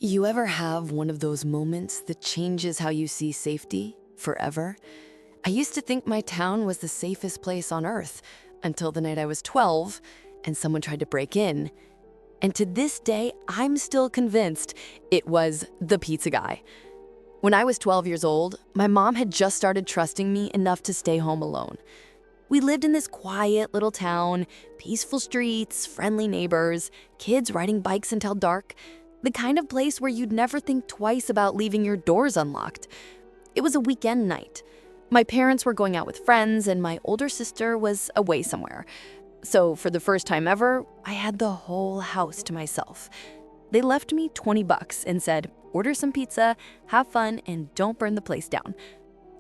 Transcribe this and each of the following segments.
You ever have one of those moments that changes how you see safety forever? I used to think my town was the safest place on earth until the night I was 12 and someone tried to break in. And to this day, I'm still convinced it was the pizza guy. When I was 12 years old, my mom had just started trusting me enough to stay home alone. We lived in this quiet little town, peaceful streets, friendly neighbors, kids riding bikes until dark. The kind of place where you'd never think twice about leaving your doors unlocked. It was a weekend night. My parents were going out with friends and my older sister was away somewhere. So for the first time ever, I had the whole house to myself. They left me $20 and said, order some pizza, have fun, and don't burn the place down.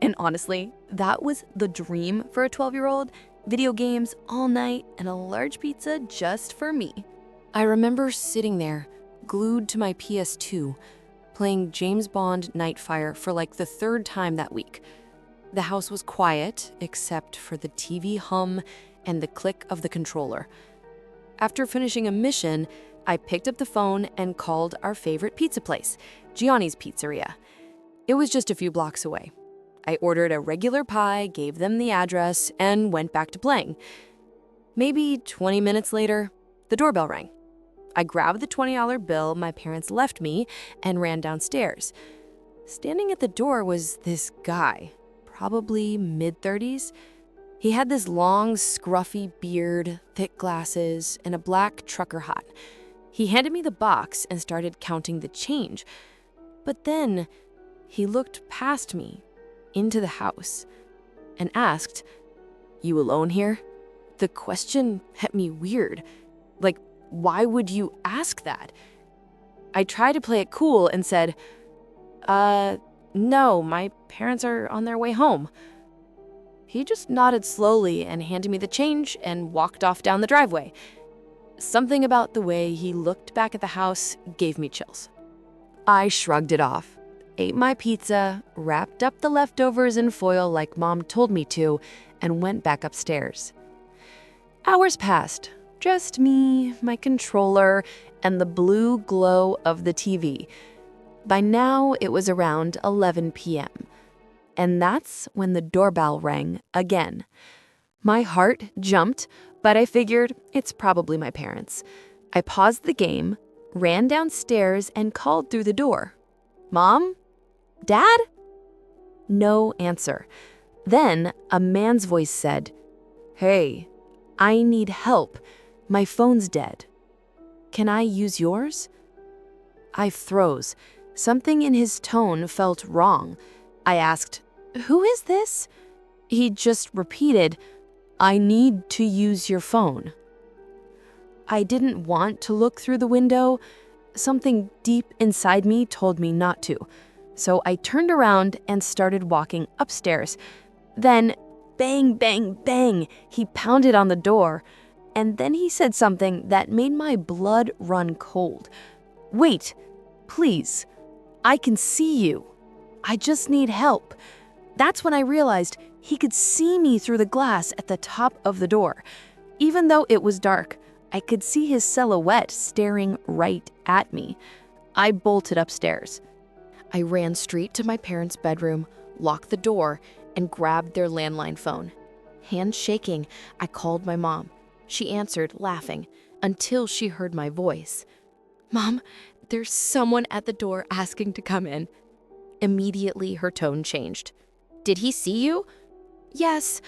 And honestly, that was the dream for a 12-year-old. Video games all night and a large pizza just for me. I remember sitting there, glued to my PS2, playing James Bond Nightfire for like the third time that week. The house was quiet, except for the TV hum and the click of the controller. After finishing a mission, I picked up the phone and called our favorite pizza place, Gianni's Pizzeria. It was just a few blocks away. I ordered a regular pie, gave them the address, and went back to playing. Maybe 20 minutes later, the doorbell rang. I grabbed the $20 bill my parents left me and ran downstairs. Standing at the door was this guy, probably mid-30s. He had this long, scruffy beard, thick glasses, and a black trucker hat. He handed me the box and started counting the change. But then he looked past me into the house and asked, "You alone here?" The question hit me weird. Like, why would you ask that? I tried to play it cool and said, no, my parents are on their way home. He just nodded slowly and handed me the change and walked off down the driveway. Something about the way he looked back at the house gave me chills. I shrugged it off, ate my pizza, wrapped up the leftovers in foil like Mom told me to, and went back upstairs. Hours passed. Just me, my controller, and the blue glow of the TV. By now, it was around 11 p.m. And that's when the doorbell rang again. My heart jumped, but I figured it's probably my parents. I paused the game, ran downstairs, and called through the door. "Mom? Dad?" No answer. Then a man's voice said, "Hey, I need help. My phone's dead. Can I use yours?" I froze. Something in his tone felt wrong. I asked, "Who is this?" He just repeated, "I need to use your phone." I didn't want to look through the window. Something deep inside me told me not to. So I turned around and started walking upstairs. Then, bang, bang, bang, he pounded on the door. And then he said something that made my blood run cold. "Wait, please. I can see you. I just need help." That's when I realized he could see me through the glass at the top of the door. Even though it was dark, I could see his silhouette staring right at me. I bolted upstairs. I ran straight to my parents' bedroom, locked the door, and grabbed their landline phone. Hands shaking, I called my mom. She answered, laughing, until she heard my voice. "Mom, there's someone at the door asking to come in." Immediately, her tone changed. "Did he see you?" "Yes."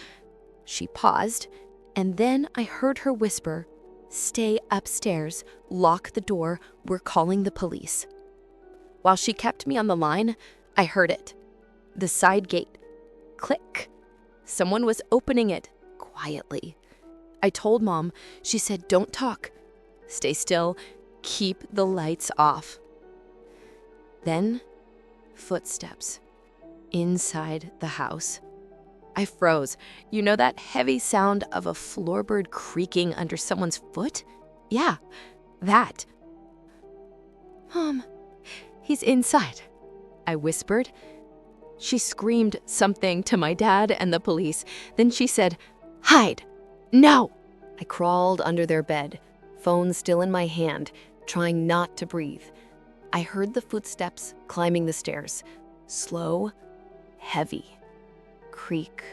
She paused, and then I heard her whisper, "Stay upstairs, lock the door, we're calling the police." While she kept me on the line, I heard it. The side gate. Click. Someone was opening it, quietly. I told Mom. She said, "Don't talk. Stay still. Keep the lights off." Then, footsteps. Inside the house. I froze. You know that heavy sound of a floorboard creaking under someone's foot? Yeah, that. "Mom, he's inside," I whispered. She screamed something to my dad and the police. Then she said, "Hide. No!" I crawled under their bed, phone still in my hand, trying not to breathe. I heard the footsteps climbing the stairs. Slow, heavy. Creak,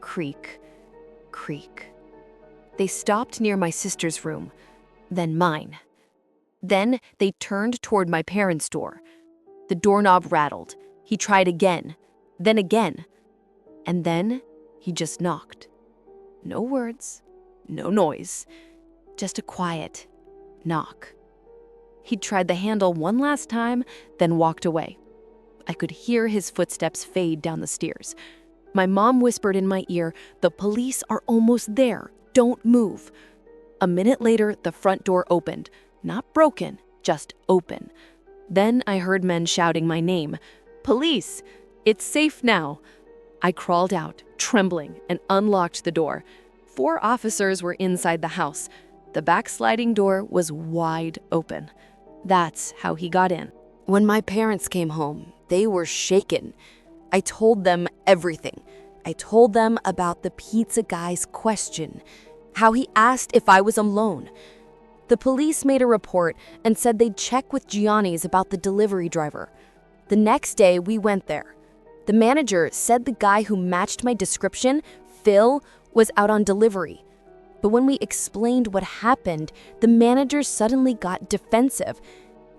creak, creak. They stopped near my sister's room, then mine. Then they turned toward my parents' door. The doorknob rattled. He tried again, then again. And then he just knocked. No words, no noise, just a quiet knock. He tried the handle one last time, then walked away. I could hear his footsteps fade down the stairs. My mom whispered in my ear, "The police are almost there. Don't move." A minute later, the front door opened. Not broken, just open. Then I heard men shouting my name. "Police! It's safe now." I crawled out, trembling, and unlocked the door. 4 officers were inside the house. The back sliding door was wide open. That's how he got in. When my parents came home, they were shaken. I told them everything. I told them about the pizza guy's question, how he asked if I was alone. The police made a report and said they'd check with Gianni's about the delivery driver. The next day, we went there. The manager said the guy who matched my description, Phil, was out on delivery. But when we explained what happened, the manager suddenly got defensive.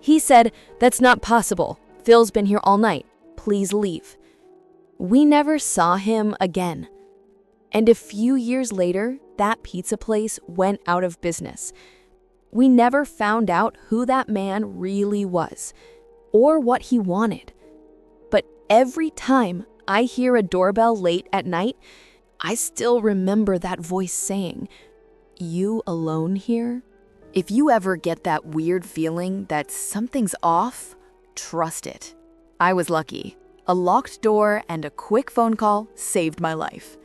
He said, "That's not possible. Phil's been here all night. Please leave." We never saw him again. And a few years later, that pizza place went out of business. We never found out who that man really was or what he wanted. But every time I hear a doorbell late at night, I still remember that voice saying, "You alone here?" If you ever get that weird feeling that something's off, trust it. I was lucky. A locked door and a quick phone call saved my life.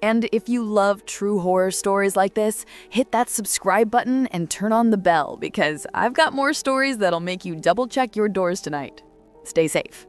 And if you love true horror stories like this, hit that subscribe button and turn on the bell because I've got more stories that'll make you double check your doors tonight. Stay safe.